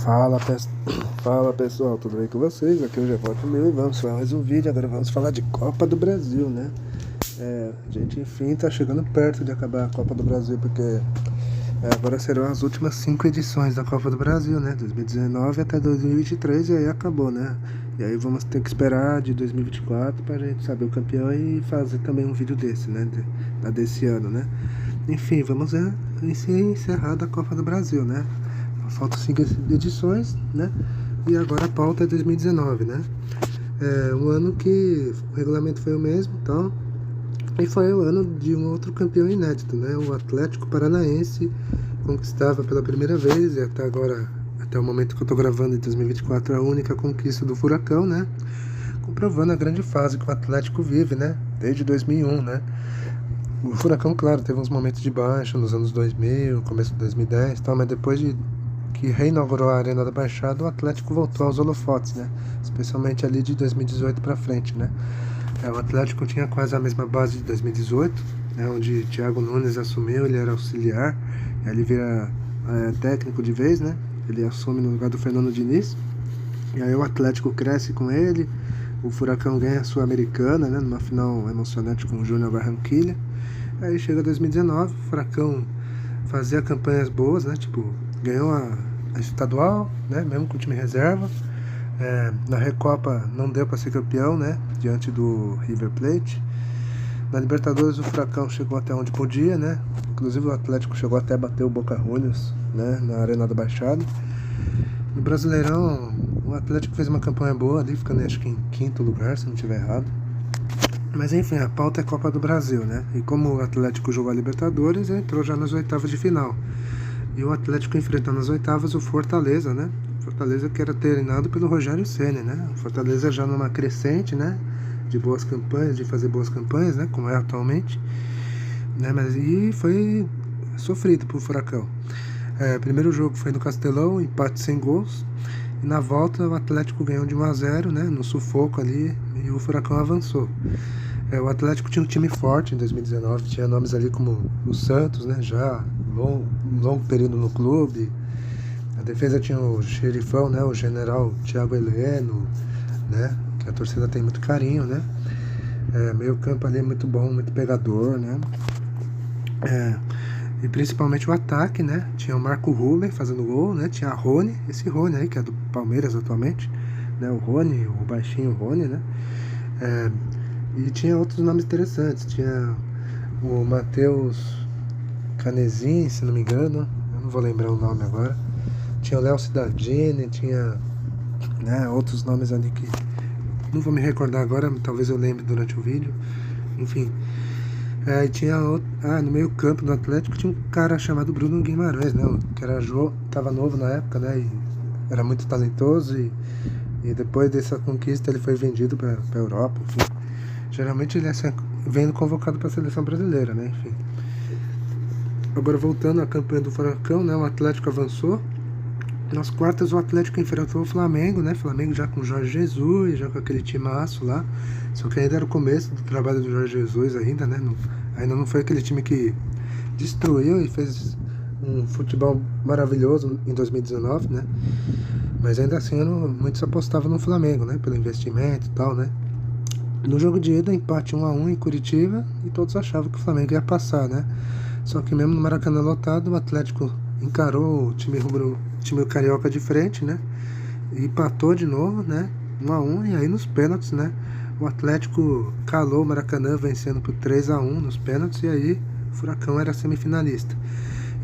Fala, Fala pessoal, tudo bem com vocês? Aqui é o Jevoto Meu e vamos falar mais um vídeo. Agora vamos falar de Copa do Brasil, né? A gente enfim tá chegando perto de acabar a Copa do Brasil, porque agora serão as últimas 5 edições da Copa do Brasil, né? 2019 até 2023 e aí acabou, né? E aí vamos ter que esperar de 2024 pra gente saber o campeão e fazer também um vídeo desse, né? Desse ano, né? Enfim, vamos encerrar a Copa do Brasil, né? Faltam 5 edições, né? E agora a pauta é 2019, né? Um ano que o regulamento foi o mesmo, então, e foi o ano de um outro campeão inédito, né? O Atlético Paranaense conquistava pela primeira vez, e até agora, até o momento que eu tô gravando, em 2024, a única conquista do Furacão, né? Comprovando a grande fase que o Atlético vive, né? Desde 2001, né? O Furacão, claro, teve uns momentos de baixa nos anos 2000, começo de 2010 e tal, mas depois de que reinaugurou a Arena da Baixada, o Atlético voltou aos holofotes, né? Especialmente ali de 2018 para frente, né? O Atlético tinha quase a mesma base de 2018, né? Onde Thiago Nunes assumiu, ele era auxiliar, e ele vira técnico de vez, né? Ele assume no lugar do Fernando Diniz, e aí o Atlético cresce com ele, o Furacão ganha a Sul-Americana, né? Numa final emocionante com o Júnior Barranquilla. Aí chega 2019, o Furacão fazia campanhas boas, né? Tipo, ganhou a estadual, né? Mesmo com o time reserva. Na Recopa não deu para ser campeão, né? Diante do River Plate. Na Libertadores o Furacão chegou até onde podia, né? Inclusive o Atlético chegou até a bater o Boca Juniors, né? Na Arena da Baixada. No Brasileirão o Atlético fez uma campanha boa ali, ficando acho que em 5º lugar, se não estiver errado. Mas enfim, a pauta é Copa do Brasil, né? E como o Atlético jogou a Libertadores, entrou já nas oitavas de final. E o Atlético enfrentando nas oitavas o Fortaleza, né? Fortaleza que era treinado pelo Rogério Ceni, né? O Fortaleza já numa crescente, né? De boas campanhas, de fazer boas campanhas, né? Como é atualmente, né? E foi sofrido pro Furacão. Primeiro jogo foi no Castelão, empate sem gols. E na volta o Atlético ganhou de 1-0, né? No sufoco ali, e o Furacão avançou. O Atlético tinha um time forte em 2019, tinha nomes ali como o Santos, né? Já longo período no clube. A defesa tinha o xerifão, né? O general Thiago Heleno, né? Que a torcida tem muito carinho, né? Meio campo ali muito bom, muito pegador, né? E principalmente o ataque, né? Tinha o Marco Ruben fazendo gol, né? Tinha a Rony, esse Rony aí, que é do Palmeiras atualmente, né? O Rony, o baixinho Rony, né? E tinha outros nomes interessantes. Tinha o Matheus Canezin, se não me engano. Eu não vou lembrar o nome agora. Tinha o Léo Cittadini, tinha, né, outros nomes ali que não vou me recordar agora, talvez eu lembre durante o vídeo. Enfim. E tinha no meio campo do Atlético tinha um cara chamado Bruno Guimarães, né? Que tava novo na época, né? E era muito talentoso e depois dessa conquista ele foi vendido para a Europa, enfim. Geralmente ele vem convocado para a seleção brasileira, né? Enfim. Agora voltando à campanha do Furacão, né? O Atlético avançou. Nas quartas o Atlético enfrentou o Flamengo, né? Flamengo já com o Jorge Jesus, já com aquele timaço lá. Só que ainda era o começo do trabalho do Jorge Jesus ainda, né? Ainda não foi aquele time que destruiu e fez um futebol maravilhoso em 2019, né? Mas ainda assim muitos apostavam no Flamengo, né? Pelo investimento e tal, né? No jogo de ida, empate 1-1 em Curitiba e todos achavam que o Flamengo ia passar, né? Só que mesmo no Maracanã lotado, o Atlético encarou o time carioca de frente, né? E empatou de novo, né? 1-1, e aí nos pênaltis, né? O Atlético calou o Maracanã vencendo por 3-1 nos pênaltis, e aí o Furacão era semifinalista.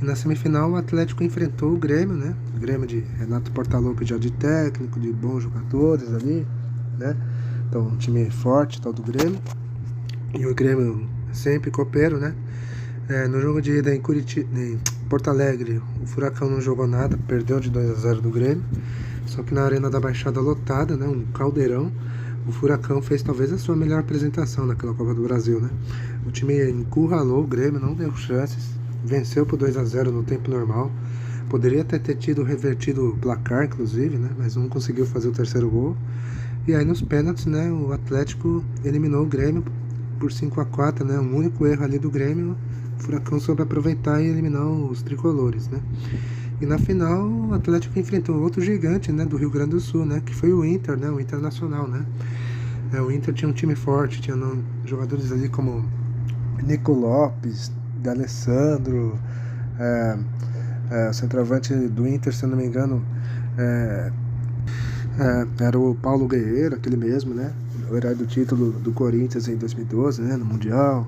E na semifinal o Atlético enfrentou o Grêmio, né? O Grêmio de Renato Portaluppi, já de técnico, de bons jogadores ali, né? Então um time forte, tal do Grêmio. E o Grêmio sempre copeiro, né? No jogo de ida em Porto Alegre, o Furacão não jogou nada, perdeu de 2-0 do Grêmio. Só que na Arena da Baixada lotada, né, um caldeirão, o Furacão fez talvez a sua melhor apresentação naquela Copa do Brasil, né? O time encurralou o Grêmio, não deu chances, venceu por 2-0 no tempo normal. Poderia até ter tido revertido o placar, inclusive, né? Mas não conseguiu fazer o terceiro gol. E aí nos pênaltis, né, o Atlético eliminou o Grêmio por 5-4, né? Um único erro ali do Grêmio, o Furacão soube aproveitar e eliminar os tricolores, né? E na final o Atlético enfrentou outro gigante, né, do Rio Grande do Sul, né, que foi o Inter, né, o Internacional, né. O Inter tinha um time forte, tinha jogadores ali como Nico Lopes, D'Alessandro, o centroavante do Inter, se eu não me engano, era o Paulo Guerreiro, aquele mesmo, né, o herói do título do Corinthians em 2012, né, no Mundial,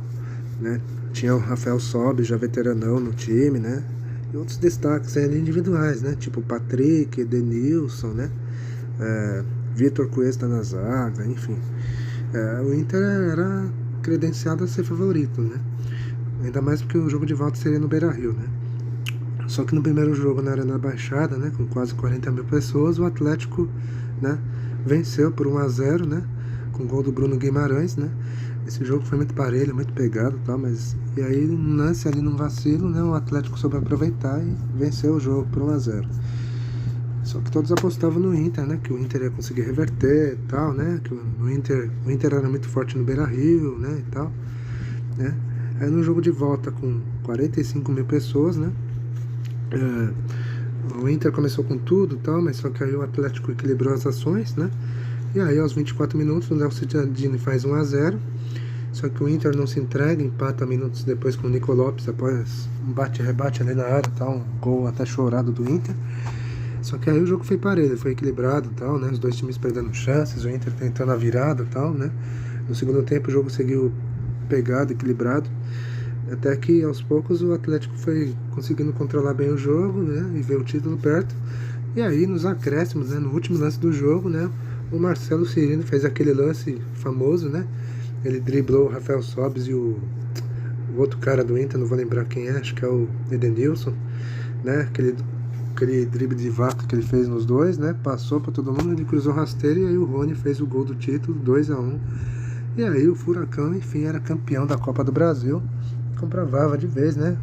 né. Tinha o Rafael Sobis, já veteranão no time, né, e outros destaques ali individuais, né, tipo o Patrick, Edenilson, né, Vitor Cuesta na zaga, enfim. O Inter era credenciado a ser favorito, né, ainda mais porque o jogo de volta seria no Beira-Rio, né. Só que no primeiro jogo na Arena Baixada, né, com quase 40 mil pessoas, o Atlético, né, venceu por 1-0, né, com o gol do Bruno Guimarães, né. Esse jogo foi muito parelho, muito pegado, tá, mas e aí um lance ali num vacilo, né, o Atlético soube aproveitar e venceu o jogo por 1-0. Só que todos apostavam no Inter, né, que o Inter ia conseguir reverter e tal, né, que o Inter era muito forte no Beira-Rio, né, e tal, né. Aí no jogo de volta com 45 mil pessoas, né, o Inter começou com tudo e tal, mas só que aí o Atlético equilibrou as ações, né, e aí aos 24 minutos o Léo Cittadini faz 1-0, só que o Inter não se entrega, empata minutos depois com o Nico Lopes após um bate-rebate ali na área, tá, um gol até chorado do Inter. Só que aí o jogo foi parelho, foi equilibrado e tal, né, os dois times perdendo chances, o Inter tentando a virada e tal, né. No segundo tempo o jogo seguiu pegado, equilibrado, até que aos poucos o Atlético foi conseguindo controlar bem o jogo, né, e ver o título perto. E aí nos acréscimos, né, no último lance do jogo, né, o Marcelo Cirino fez aquele lance famoso, né, ele driblou o Rafael Sobis e o outro cara do Inter, não vou lembrar quem é, acho que é o Edenilson, né, aquele drible de vaca que ele fez nos dois, né, passou para todo mundo, ele cruzou rasteiro e aí o Rony fez o gol do título, 2-1. E aí o Furacão, enfim, era campeão da Copa do Brasil, comprovava de vez, né,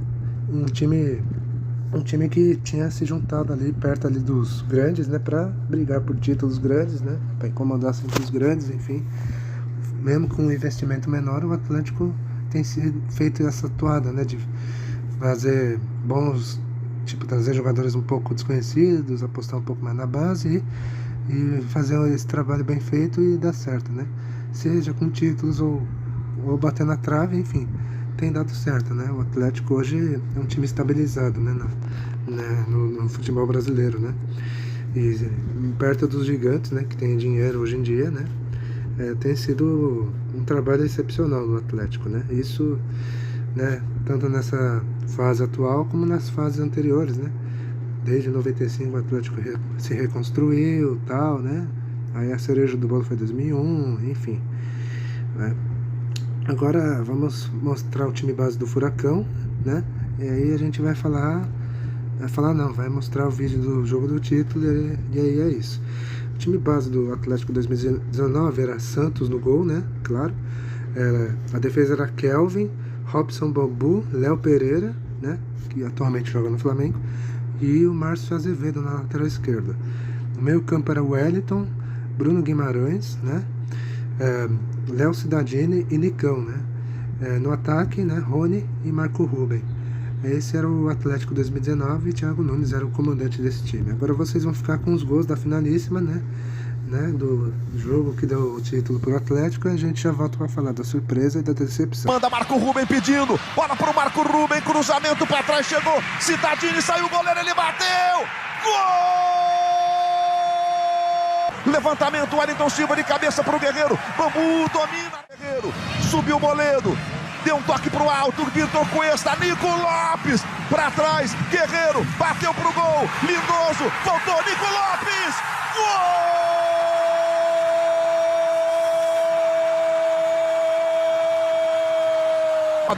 um time que tinha se juntado ali perto ali dos grandes, né, para brigar por títulos grandes, né, para incomodar sempre os grandes, enfim. Mesmo com um investimento menor, o Atlético tem sido feito essa toada, né, de fazer bons, tipo, trazer jogadores um pouco desconhecidos, apostar um pouco mais na base e fazer esse trabalho bem feito e dar certo, né, seja com títulos ou bater na trave, enfim, tem dado certo, né. O Atlético hoje é um time estabilizado, né, no futebol brasileiro, né, e perto dos gigantes, né, que tem dinheiro hoje em dia, né. Tem sido um trabalho excepcional no Atlético, né? Isso, né, tanto nessa fase atual como nas fases anteriores, né? Desde 95 o Atlético se reconstruiu, tal, né? Aí a cereja do bolo foi 2001, enfim, né? Agora vamos mostrar o time base do Furacão, né? E aí a gente vai mostrar o vídeo do jogo do título e aí é isso. O time base do Atlético 2019 era Santos no gol, né? Claro. A defesa era Kelvin, Robson Bambu, Léo Pereira, né? Que atualmente joga no Flamengo, e o Márcio Azevedo na lateral esquerda. No meio campo era Wellington, Bruno Guimarães, né? Léo Cittadini e Nicão, né? No ataque, né? Rony e Marco Ruben. Esse era o Atlético 2019 e Thiago Nunes era o comandante desse time. Agora vocês vão ficar com os gols da finalíssima, né? Do jogo que deu o título pro Atlético, e a gente já volta para falar da surpresa e da decepção. Manda Marco Ruben pedindo, bola pro Marco Ruben, cruzamento para trás, chegou, Cittadini, saiu o goleiro, ele bateu, gol! Levantamento, Wellington Silva de cabeça pro Guerreiro, Bambu domina, Guerreiro, subiu o Moledo, deu um toque pro alto, Vitor Cuesta, Nico Lopes, pra trás, Guerreiro, bateu pro gol, Lindoso, voltou, Nico Lopes, gol!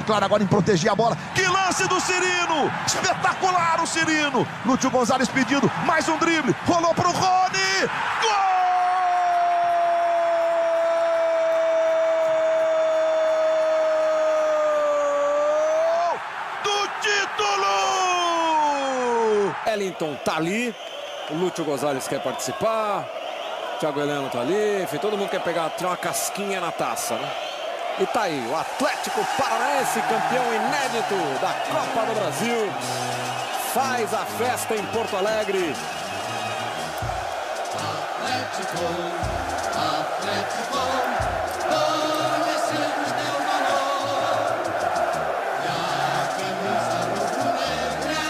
Claro, agora em proteger a bola, que lance do Cirino, espetacular o Cirino, Lúcio Gonzalez pedindo, mais um drible, rolou pro Rony, gol! Wellington tá ali, o Lúcio Gonzalez quer participar, Thiago Heleno tá ali, enfim, todo mundo quer tirar uma casquinha na taça, né? E tá aí, o Atlético Paranaense, campeão inédito da Copa do Brasil, faz a festa em Porto Alegre. Atlético, conhecemos teu valor. E a camisa rubro-negra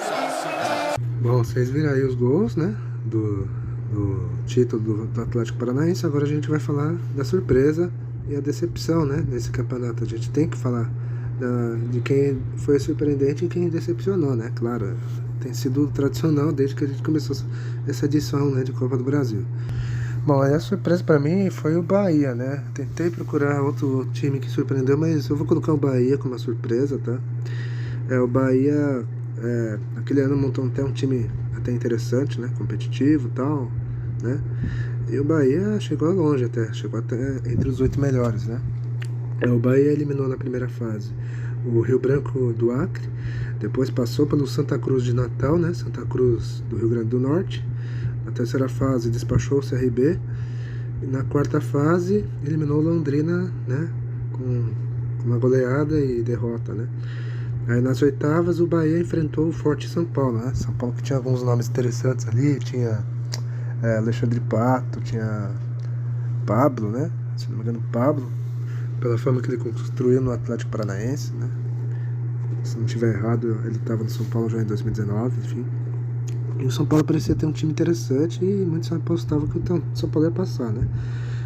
só se vê. Bom, vocês viram aí os gols, né, do título do Atlético Paranaense. Agora a gente vai falar da surpresa e a decepção, né, nesse campeonato. A gente tem que falar de quem foi surpreendente e quem decepcionou, né, claro. Tem sido tradicional desde que a gente começou essa edição, né, de Copa do Brasil. Bom, aí a surpresa pra mim foi o Bahia, né. Tentei procurar outro time que surpreendeu, mas eu vou colocar o Bahia como uma surpresa, tá. O Bahia, aquele ano montou até um time até interessante, né, competitivo e tal, né. E o Bahia chegou longe até, chegou até entre os 8 melhores, né. O Bahia eliminou na primeira fase o Rio Branco do Acre, depois passou pelo Santa Cruz de Natal, né, Santa Cruz do Rio Grande do Norte. Na terceira fase despachou o CRB, e na quarta fase eliminou Londrina, né, com uma goleada e derrota, né. Aí nas oitavas o Bahia enfrentou o Forte São Paulo, né, São Paulo que tinha alguns nomes interessantes ali, tinha Alexandre Pato, tinha Pablo, né, se não me engano Pablo, pela forma que ele construiu no Atlético Paranaense, né. Se não estiver errado, ele estava no São Paulo já em 2019, enfim. E o São Paulo parecia ter um time interessante e muitos apostavam que o São Paulo ia passar, né.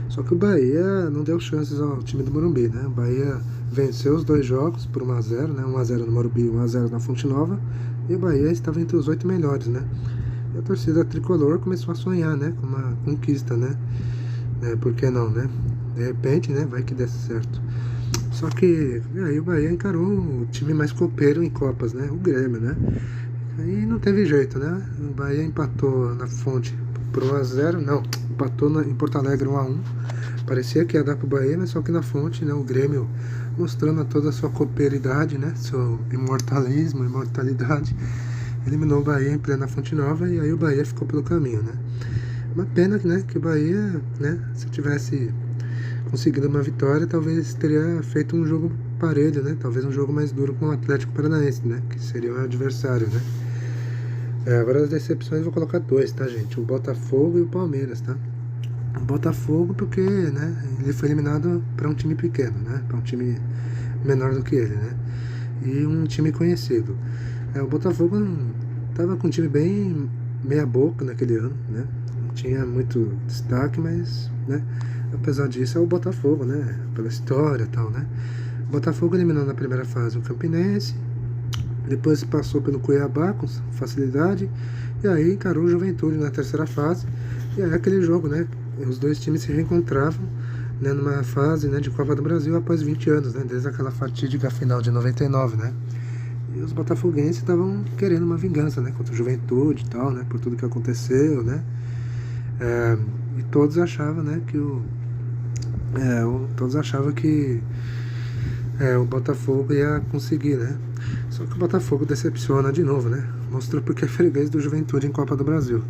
Só que o Bahia não deu chances ao time do Morumbi, né. O Bahia venceu os 2 jogos por 1-0, né, 1-0 no Morumbi e 1-0 na Fonte Nova, e o Bahia estava entre os 8 melhores, né. E a torcida tricolor começou a sonhar, né, com uma conquista, né. Por que não, né? De repente, né, vai que desse certo. Só que aí o Bahia encarou o time mais copeiro em Copas, né, o Grêmio, né. Aí não teve jeito, né. O Bahia empatou na Fonte por 1-0, não, empatou em Porto Alegre 1-1. Parecia que ia dar pro Bahia, mas só que na Fonte, né, o Grêmio mostrando toda a sua copeiridade, né, seu imortalidade, eliminou o Bahia em plena Fonte Nova e aí o Bahia ficou pelo caminho, né. Uma pena, né, que o Bahia, né, se tivesse conseguido uma vitória, talvez teria feito um jogo parelho, né, talvez um jogo mais duro com o Atlético Paranaense, né, que seria o adversário, né. Agora as decepções eu vou colocar 2, tá, gente, o Botafogo e o Palmeiras, tá. O Botafogo porque, né, ele foi eliminado para um time pequeno, né, para um time menor do que ele, né, e um time conhecido. O Botafogo tava com um time bem meia boca naquele ano, né, não tinha muito destaque, mas, né, apesar disso é o Botafogo, né, pela história e tal, né. O Botafogo eliminou na primeira fase o Campinense, depois passou pelo Cuiabá com facilidade, e aí encarou o Juventude na terceira fase, e aí aquele jogo, né, os 2 times se reencontravam, né, numa fase, né, de Copa do Brasil após 20 anos, né, desde aquela fatídica final de 99, né. E os botafoguenses estavam querendo uma vingança, né, contra o Juventude e tal, né, por tudo que aconteceu, né. E todos achavam, né, que o Botafogo ia conseguir, né. Só que o Botafogo decepciona de novo, né. Mostrou porque é freguês do Juventude em Copa do Brasil.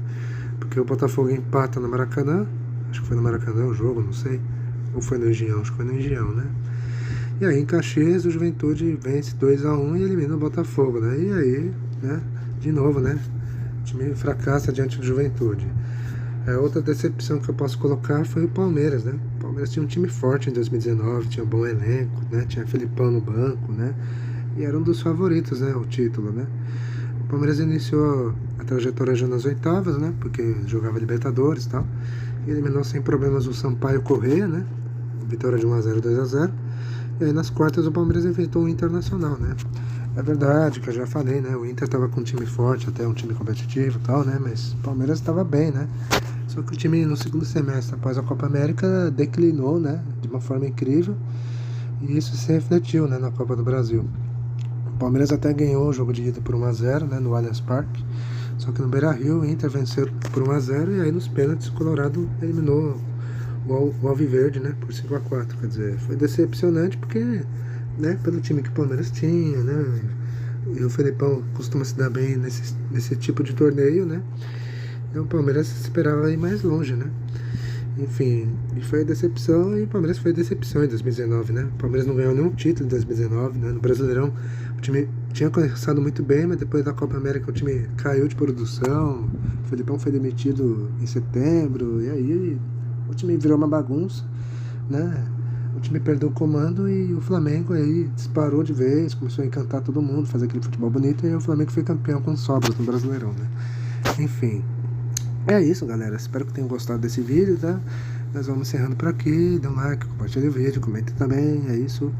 Porque o Botafogo empata no Maracanã, acho que foi no Maracanã o jogo, não sei. Ou foi no Engenhão, acho que foi no Engenhão, né. E aí em Caxias o Juventude vence 2-1 e elimina o Botafogo, né. E aí, né, de novo, né, o time fracassa diante do Juventude. Outra decepção que eu posso colocar foi o Palmeiras, né. O Palmeiras tinha um time forte em 2019, tinha um bom elenco, né, tinha Felipão no banco, né, e era um dos favoritos, né, ao título, né. O Palmeiras iniciou a trajetória já nas oitavas, né, porque jogava Libertadores e tal, e eliminou sem problemas o Sampaio Corrêa, né, vitória de 1-0, 2-0, e aí nas quartas o Palmeiras enfrentou o Internacional, né. É verdade que eu já falei, né, o Inter estava com um time forte, até um time competitivo e tal, né, mas o Palmeiras estava bem, né. Só que o time no segundo semestre, após a Copa América, declinou, né, de uma forma incrível, e isso se refletiu, né, na Copa do Brasil. O Palmeiras até ganhou o jogo de ida por 1-0, né, no Allianz Parque, só que no Beira-Rio o Inter venceu por 1-0 e aí nos pênaltis o Colorado eliminou o Alviverde, né, por 5-4, quer dizer, foi decepcionante porque, né, pelo time que o Palmeiras tinha, né, e o Felipão costuma se dar bem nesse tipo de torneio, né, então o Palmeiras esperava ir mais longe, né. Enfim, e foi decepção, e o Palmeiras foi decepção em 2019, né. O Palmeiras não ganhou nenhum título em 2019, né. No Brasileirão, o time tinha começado muito bem, mas depois da Copa América o time caiu de produção. O Felipão foi demitido em setembro, e aí o time virou uma bagunça, né? O time perdeu o comando e o Flamengo aí disparou de vez, começou a encantar todo mundo, fazer aquele futebol bonito, e aí o Flamengo foi campeão com sobras no Brasileirão, né? Enfim, é isso, galera. Espero que tenham gostado desse vídeo, tá? Nós vamos encerrando por aqui. Dê um like, compartilhe o vídeo, comente também. É isso.